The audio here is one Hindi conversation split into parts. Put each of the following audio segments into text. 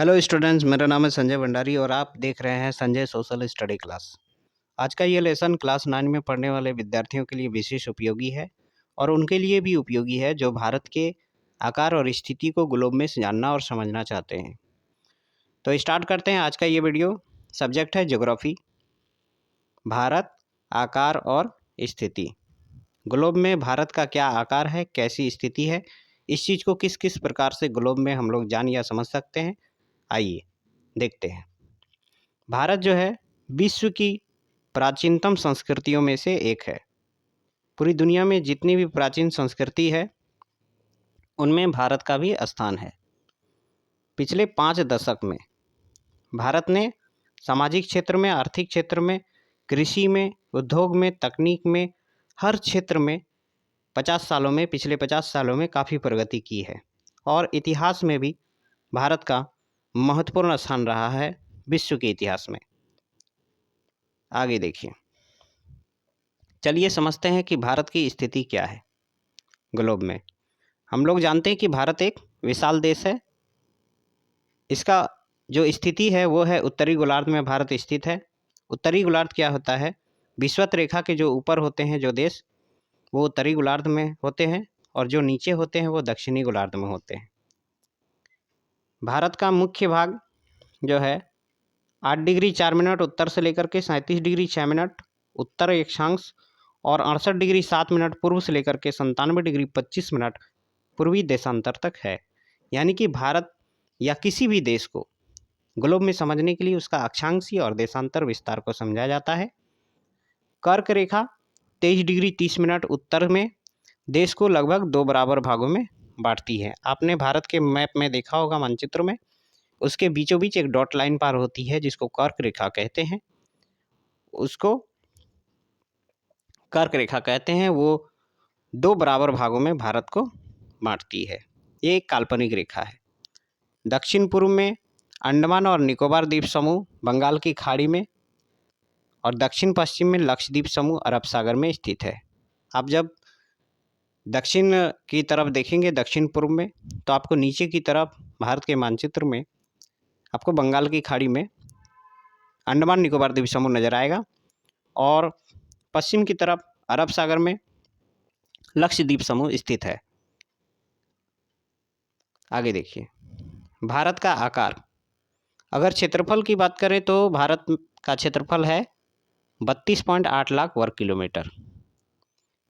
हेलो स्टूडेंट्स, मेरा नाम है संजय भंडारी और आप देख रहे हैं संजय सोशल स्टडी क्लास। आज का ये लेसन क्लास 9 में पढ़ने वाले विद्यार्थियों के लिए विशेष उपयोगी है और उनके लिए भी उपयोगी है जो भारत के आकार और स्थिति को ग्लोब में जानना और समझना चाहते हैं। तो स्टार्ट करते हैं आज का ये वीडियो। सब्जेक्ट है ज्योग्राफी। भारत, आकार और स्थिति। ग्लोब में भारत का क्या आकार है, कैसी स्थिति है, इस चीज़ को किस किस प्रकार से ग्लोब में हम लोग जान या समझ सकते हैं, आइए देखते हैं। भारत जो है विश्व की प्राचीनतम संस्कृतियों में से एक है। पूरी दुनिया में जितनी भी प्राचीन संस्कृति है उनमें भारत का भी स्थान है। पिछले 5 दशक में भारत ने सामाजिक क्षेत्र में, आर्थिक क्षेत्र में, कृषि में, उद्योग में, तकनीक में, हर क्षेत्र में 50 सालों में, पिछले 50 सालों में काफ़ी प्रगति की है और इतिहास में भी भारत का महत्वपूर्ण स्थान रहा है विश्व के इतिहास में। आगे देखिए, चलिए समझते हैं कि भारत की स्थिति क्या है ग्लोब में। हम लोग जानते हैं कि भारत एक विशाल देश है। इसका जो स्थिति है वो है उत्तरी गोलार्ध में भारत स्थित है। उत्तरी गोलार्ध क्या होता है? विषुवत रेखा के जो ऊपर होते हैं जो देश, वो उत्तरी गोलार्ध में होते हैं और जो नीचे होते हैं वो दक्षिणी गोलार्ध में होते हैं। भारत का मुख्य भाग जो है 8 डिग्री 4 मिनट उत्तर से लेकर के 37 डिग्री 6 मिनट उत्तर अक्षांश और 68 डिग्री 7 मिनट पूर्व से लेकर के 97 डिग्री 25 मिनट पूर्वी देशांतर तक है। यानी कि भारत या किसी भी देश को ग्लोब में समझने के लिए उसका अक्षांशीय और देशांतर विस्तार को समझा जाता है। कर्क रेखा 23 डिग्री 30 मिनट उत्तर में देश को लगभग 2 बराबर भागों में बांटती है। आपने भारत के मैप में देखा होगा, मानचित्र में, उसके बीचों बीच एक डॉट लाइन पार होती है जिसको कर्क रेखा कहते हैं। उसको कर्क रेखा कहते हैं। वो 2 बराबर भागों में भारत को बांटती है। ये एक काल्पनिक रेखा है। दक्षिण पूर्व में अंडमान और निकोबार द्वीप समूह बंगाल की खाड़ी में और दक्षिण पश्चिम में लक्षद्वीप समूह अरब सागर में स्थित है। आप जब दक्षिण की तरफ देखेंगे, दक्षिण पूर्व में, तो आपको नीचे की तरफ भारत के मानचित्र में आपको बंगाल की खाड़ी में अंडमान निकोबार द्वीप समूह नजर आएगा और पश्चिम की तरफ अरब सागर में लक्षद्वीप समूह स्थित है। आगे देखिए, भारत का आकार। अगर क्षेत्रफल की बात करें तो भारत का क्षेत्रफल है 32.8 लाख वर्ग किलोमीटर।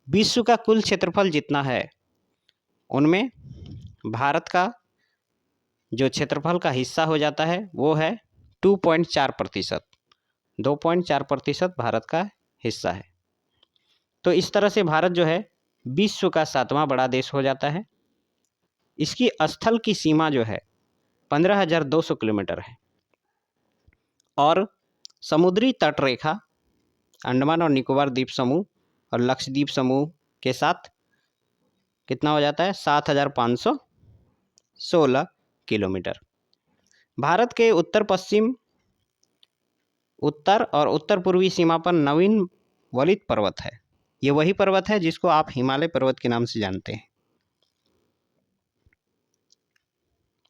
विश्व का कुल क्षेत्रफल जितना है उनमें भारत का जो क्षेत्रफल का हिस्सा हो जाता है वो है 2.4%। 2.4% भारत का हिस्सा है। तो इस तरह से भारत जो है विश्व का 7वां बड़ा देश हो जाता है। इसकी स्थल की सीमा जो है 15,200 किलोमीटर है और समुद्री तट रेखा अंडमान और निकोबार द्वीप समूह और लक्षद्वीप समूह के साथ कितना हो जाता है? 7,516 किलोमीटर। भारत के उत्तर पश्चिम, उत्तर और उत्तर पूर्वी सीमा पर नवीन वलित पर्वत है। ये वही पर्वत है जिसको आप हिमालय पर्वत के नाम से जानते हैं।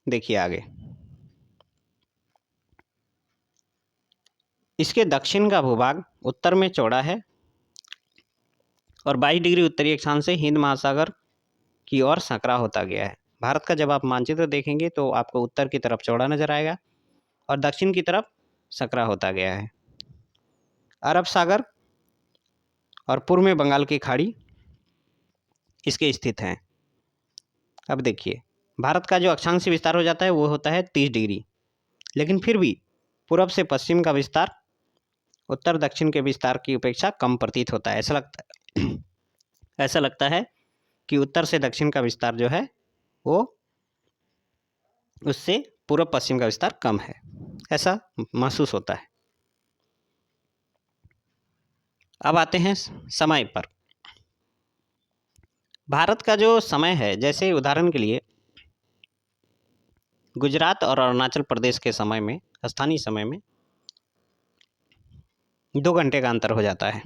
देखिए आगे, इसके दक्षिण का भूभाग उत्तर में चौड़ा है और 22 डिग्री उत्तरी अक्षांश से हिंद महासागर की ओर संकरा होता गया है। भारत का जब आप मानचित्र देखेंगे तो आपको उत्तर की तरफ चौड़ा नजर आएगा और दक्षिण की तरफ संकरा होता गया है। अरब सागर और पूर्व में बंगाल की खाड़ी इसके स्थित हैं। अब देखिए, भारत का जो अक्षांश विस्तार हो जाता है वो होता है 30 डिग्री, लेकिन फिर भी पूर्व से पश्चिम का विस्तार उत्तर दक्षिण के विस्तार की अपेक्षा कम प्रतीत होता है। ऐसा लगता है कि उत्तर से दक्षिण का विस्तार जो है वो उससे पूर्व पश्चिम का विस्तार कम है, ऐसा महसूस होता है। अब आते हैं समय पर। भारत का जो समय है, जैसे उदाहरण के लिए गुजरात और अरुणाचल प्रदेश के समय में, स्थानीय समय में 2 घंटे का अंतर हो जाता है।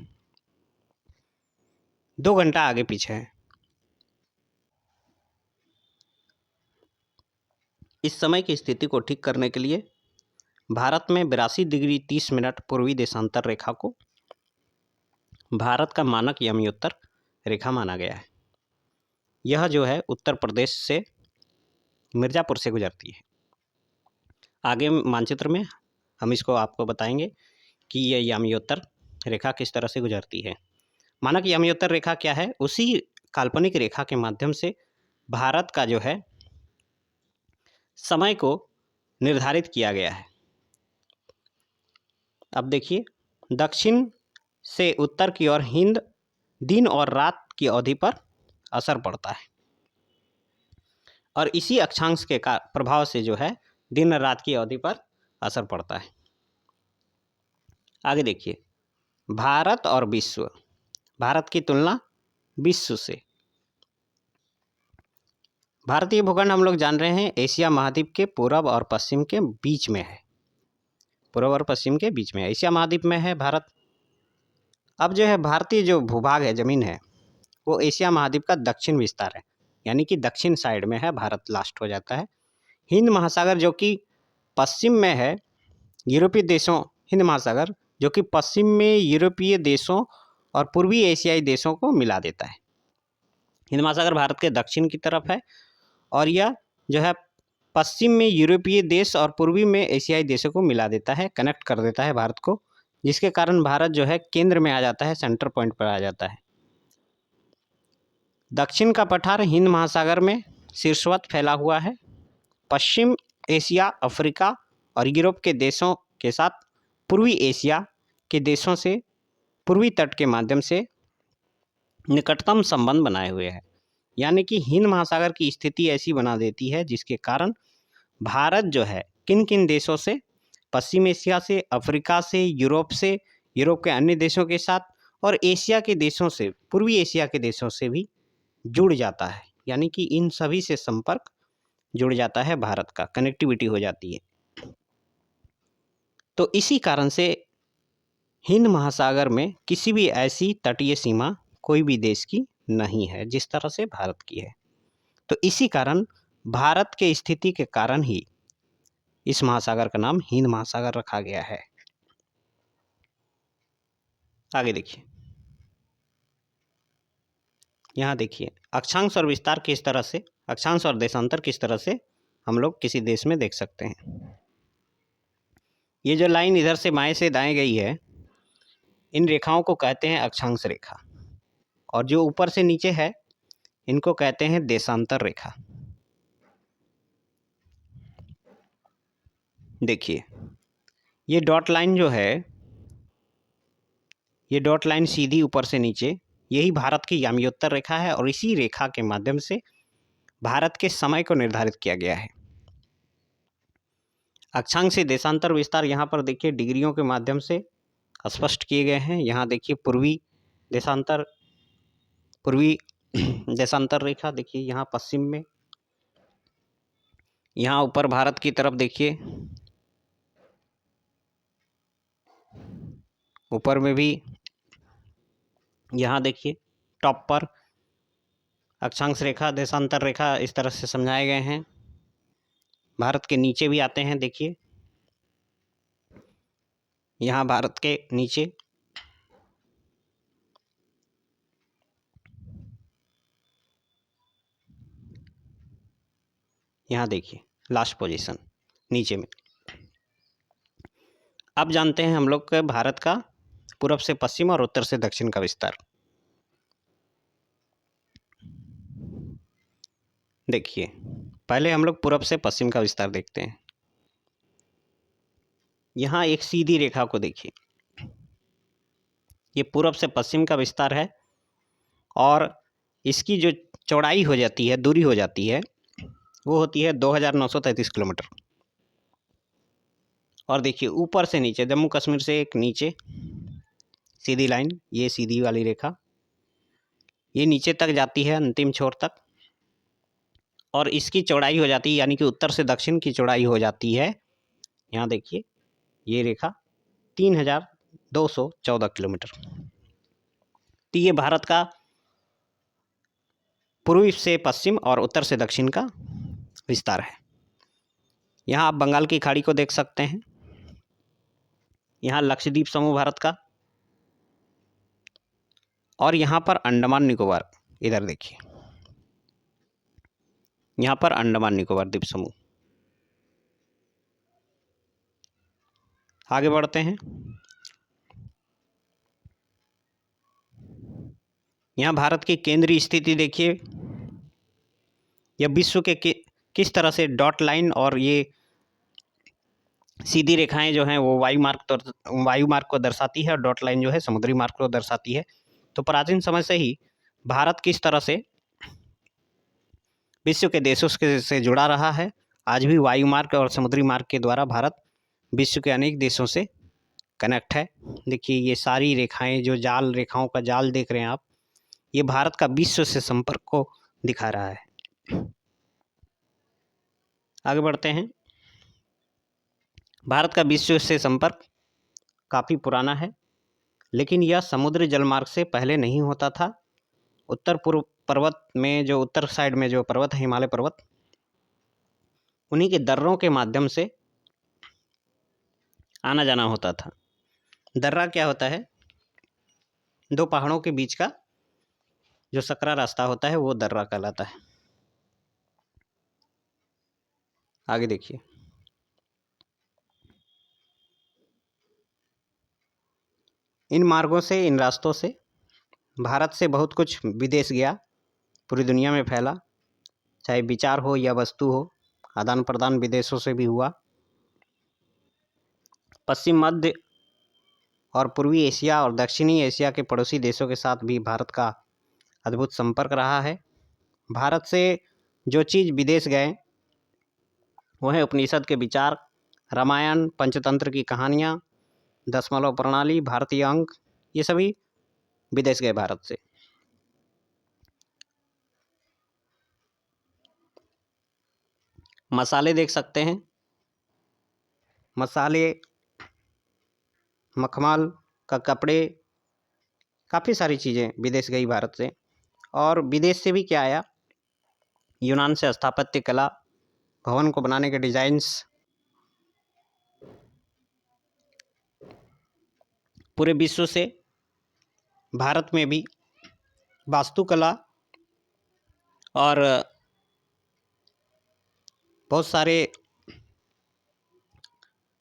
2 घंटा आगे पीछे है। इस समय की स्थिति को ठीक करने के लिए भारत में 82 डिग्री 30 मिनट पूर्वी देशांतर रेखा को भारत का मानक यामियोत्तर रेखा माना गया है। यह जो है उत्तर प्रदेश से मिर्ज़ापुर से गुजरती है। आगे मानचित्र में हम इसको आपको बताएंगे कि यह यामियोत्तर रेखा किस तरह से गुजरती है। मानक यामियोत्तर रेखा क्या है? उसी काल्पनिक रेखा के माध्यम से भारत का जो है समय को निर्धारित किया गया है। अब देखिए, दक्षिण से उत्तर की ओर हिंद दिन और रात की अवधि पर असर पड़ता है और इसी अक्षांश के प्रभाव से जो है दिन रात की अवधि पर असर पड़ता है। आगे देखिए, भारत और विश्व, भारत की तुलना विश्व से। भारतीय भूखंड हम लोग जान रहे हैं एशिया महाद्वीप के पूर्व और पश्चिम के बीच में है। पूर्व और पश्चिम के बीच में है, एशिया महाद्वीप में है भारत। अब जो है भारतीय जो भूभाग है, ज़मीन है, वो एशिया महाद्वीप का दक्षिण विस्तार है, यानी कि दक्षिण साइड में है, भारत लास्ट हो जाता है। हिंद महासागर जो कि पश्चिम में है, यूरोपीय देशों, हिंद महासागर जो कि पश्चिम में यूरोपीय देशों और पूर्वी एशियाई देशों को मिला देता है। हिंद महासागर भारत के दक्षिण की तरफ है और यह जो है पश्चिम में यूरोपीय देश और पूर्वी में एशियाई देशों को मिला देता है, कनेक्ट कर देता है भारत को, जिसके कारण भारत जो है केंद्र में आ जाता है, सेंटर पॉइंट पर आ जाता है। दक्षिण का पठार हिंद महासागर में शीर्षवत फैला हुआ है। पश्चिम एशिया, अफ्रीका और यूरोप के देशों के साथ पूर्वी एशिया के देशों से पूर्वी तट के माध्यम से निकटतम संबंध बनाए हुए है, यानी कि हिंद महासागर की स्थिति ऐसी बना देती है जिसके कारण भारत जो है किन किन देशों से, पश्चिम एशिया से, अफ्रीका से, यूरोप के अन्य देशों के साथ और एशिया के देशों से, पूर्वी एशिया के देशों से भी जुड़ जाता है, यानी कि इन सभी से संपर्क जुड़ जाता है, भारत का कनेक्टिविटी हो जाती है। तो इसी कारण से हिंद महासागर में किसी भी ऐसी तटीय सीमा कोई भी देश की नहीं है जिस तरह से भारत की है। तो इसी कारण भारत के स्थिति के कारण ही इस महासागर का नाम हिंद महासागर रखा गया है। आगे देखिए, यहाँ देखिए अक्षांश और विस्तार किस तरह से, अक्षांश और देशांतर किस तरह से हम लोग किसी देश में देख सकते हैं। ये जो लाइन इधर से बाएं से दाएं गई है, इन रेखाओं को कहते हैं अक्षांश रेखा, और जो ऊपर से नीचे है इनको कहते हैं देशांतर रेखा। देखिए, ये डॉट लाइन जो है, ये डॉट लाइन सीधी ऊपर से नीचे, यही भारत की यामियोत्तर रेखा है और इसी रेखा के माध्यम से भारत के समय को निर्धारित किया गया है। अक्षांश से देशांतर विस्तार यहाँ पर देखिए डिग्रियों के माध्यम से स्पष्ट किए गए हैं। यहाँ देखिए पूर्वी देशांतर रेखा देखिए यहाँ पश्चिम में, यहाँ ऊपर भारत की तरफ देखिए ऊपर में भी, यहाँ देखिए टॉप पर अक्षांश रेखा, देशांतर रेखा इस तरह से समझाए गए हैं। भारत के नीचे भी आते हैं, देखिए यहाँ भारत के नीचे यहाँ देखिए लास्ट पोजीशन नीचे में। अब जानते हैं हम लोग के भारत का पूर्व से पश्चिम और उत्तर से दक्षिण का विस्तार। देखिए पहले हम लोग पूर्व से पश्चिम का विस्तार देखते हैं। यहाँ एक सीधी रेखा को देखिए, ये पूर्व से पश्चिम का विस्तार है और इसकी जो चौड़ाई हो जाती है, दूरी हो जाती है, वो होती है 2933 किलोमीटर। और देखिए ऊपर से नीचे, जम्मू कश्मीर से एक नीचे सीधी लाइन, ये सीधी वाली रेखा ये नीचे तक जाती है अंतिम छोर तक, और इसकी चौड़ाई हो जाती है, यानी कि उत्तर से दक्षिण की चौड़ाई हो जाती है, यहाँ देखिए ये रेखा 3214 किलोमीटर। तो ये भारत का पूर्वी से पश्चिम और उत्तर से दक्षिण का विस्तार है। यहाँ आप बंगाल की खाड़ी को देख सकते हैं, यहाँ लक्षद्वीप समूह भारत का, और यहाँ पर अंडमान निकोबार, इधर देखिए, यहाँ पर अंडमान निकोबार द्वीप समूह। आगे बढ़ते हैं। यहाँ भारत की केंद्रीय स्थिति देखिए, यह विश्व के किस तरह से डॉट लाइन और ये सीधी रेखाएं जो हैं वो वायु मार्ग को दर्शाती है, और डॉट लाइन जो है समुद्री मार्ग को दर्शाती है। तो प्राचीन समय से ही भारत किस तरह से विश्व के देशों से जुड़ा रहा है। आज भी वायु मार्ग और समुद्री मार्ग के द्वारा भारत विश्व के अनेक देशों से कनेक्ट है। देखिए ये सारी रेखाएं, जो जाल रेखाओं का जाल देख रहे हैं आप, ये भारत का विश्व से संपर्क को दिखा रहा है। आगे बढ़ते हैं। भारत का विश्व से संपर्क काफ़ी पुराना है, लेकिन यह समुद्री जलमार्ग से पहले नहीं होता था। उत्तर पूर्व पर्वत में, जो उत्तर साइड में जो पर्वत है, हिमालय पर्वत, उन्हीं के दर्रों के माध्यम से आना जाना होता था। दर्रा क्या होता है? दो पहाड़ों के बीच का जो सकरा रास्ता होता है वो दर्रा कहलाता है। आगे देखिए, इन मार्गों से, इन रास्तों से भारत से बहुत कुछ विदेश गया, पूरी दुनिया में फैला, चाहे विचार हो या वस्तु हो, आदान प्रदान विदेशों से भी हुआ। पश्चिम मध्य और पूर्वी एशिया और दक्षिणी एशिया के पड़ोसी देशों के साथ भी भारत का अद्भुत संपर्क रहा है। भारत से जो चीज़ विदेश गए वो है उपनिषद के विचार, रामायण, पंचतंत्र की कहानियाँ, दशमलव प्रणाली, भारतीय अंक, ये सभी विदेश गए भारत से। मसाले देख सकते हैं, मसाले, मखमल का कपड़े, काफ़ी सारी चीज़ें विदेश गई भारत से। और विदेश से भी क्या आया? यूनान से स्थापत्य कला, भवन को बनाने के डिजाइन्स, पूरे विश्व से भारत में भी वास्तुकला और बहुत सारे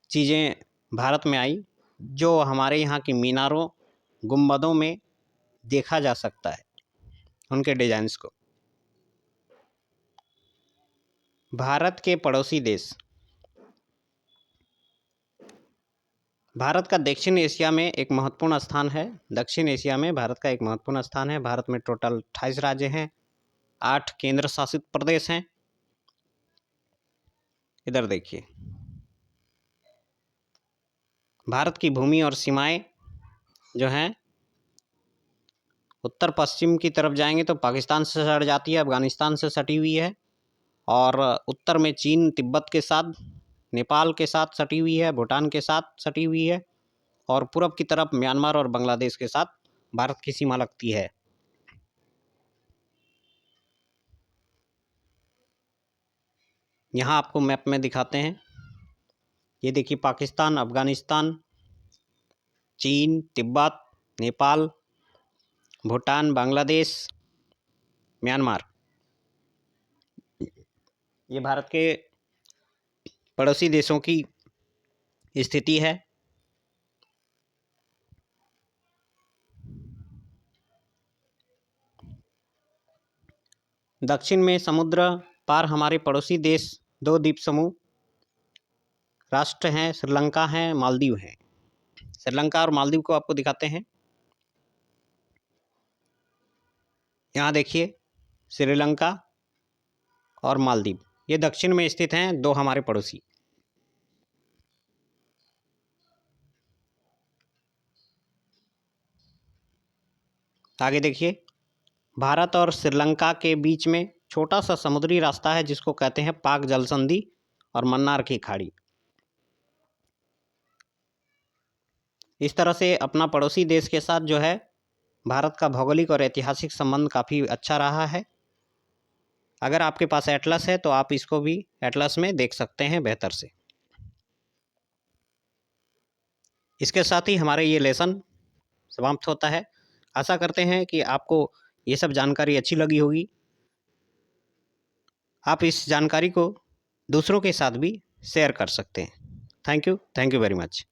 चीज़ें भारत में आई, जो हमारे यहाँ की मीनारों, गुंबदों में देखा जा सकता है, उनके डिजाइन्स को। भारत के पड़ोसी देश, भारत का दक्षिण एशिया में एक महत्वपूर्ण स्थान है। दक्षिण एशिया में भारत का एक महत्वपूर्ण स्थान है। भारत में टोटल 28 राज्य हैं, 8 केंद्र शासित प्रदेश हैं। इधर देखिए, भारत की भूमि और सीमाएं जो हैं, उत्तर पश्चिम की तरफ जाएंगे तो पाकिस्तान से सट जाती है, अफगानिस्तान से सटी हुई है, और उत्तर में चीन तिब्बत के साथ, नेपाल के साथ सटी हुई है, भूटान के साथ सटी हुई है, और पूरब की तरफ म्यांमार और बांग्लादेश के साथ भारत की सीमा लगती है। यहाँ आपको मैप में दिखाते हैं, ये देखिए, पाकिस्तान, अफगानिस्तान, चीन, तिब्बत, नेपाल, भूटान, बांग्लादेश, म्यांमार, ये भारत के पड़ोसी देशों की स्थिति है। दक्षिण में समुद्र पार हमारे पड़ोसी देश, 2 द्वीप समूह राष्ट्र हैं, श्रीलंका हैं, मालदीव हैं। श्रीलंका और मालदीव को आपको दिखाते हैं। यहाँ देखिए, श्रीलंका और मालदीव, ये दक्षिण में स्थित हैं, 2 हमारे पड़ोसी। आगे देखिए, भारत और श्रीलंका के बीच में छोटा सा समुद्री रास्ता है, जिसको कहते हैं पाक जल संधि और मन्नार की खाड़ी। इस तरह से अपना पड़ोसी देश के साथ जो है भारत का भौगोलिक और ऐतिहासिक संबंध काफ़ी अच्छा रहा है। अगर आपके पास एटलस है तो आप इसको भी एटलस में देख सकते हैं बेहतर से। इसके साथ ही हमारा ये लेसन समाप्त होता है। आशा करते हैं कि आपको ये सब जानकारी अच्छी लगी होगी। आप इस जानकारी को दूसरों के साथ भी शेयर कर सकते हैं। Thank you very much.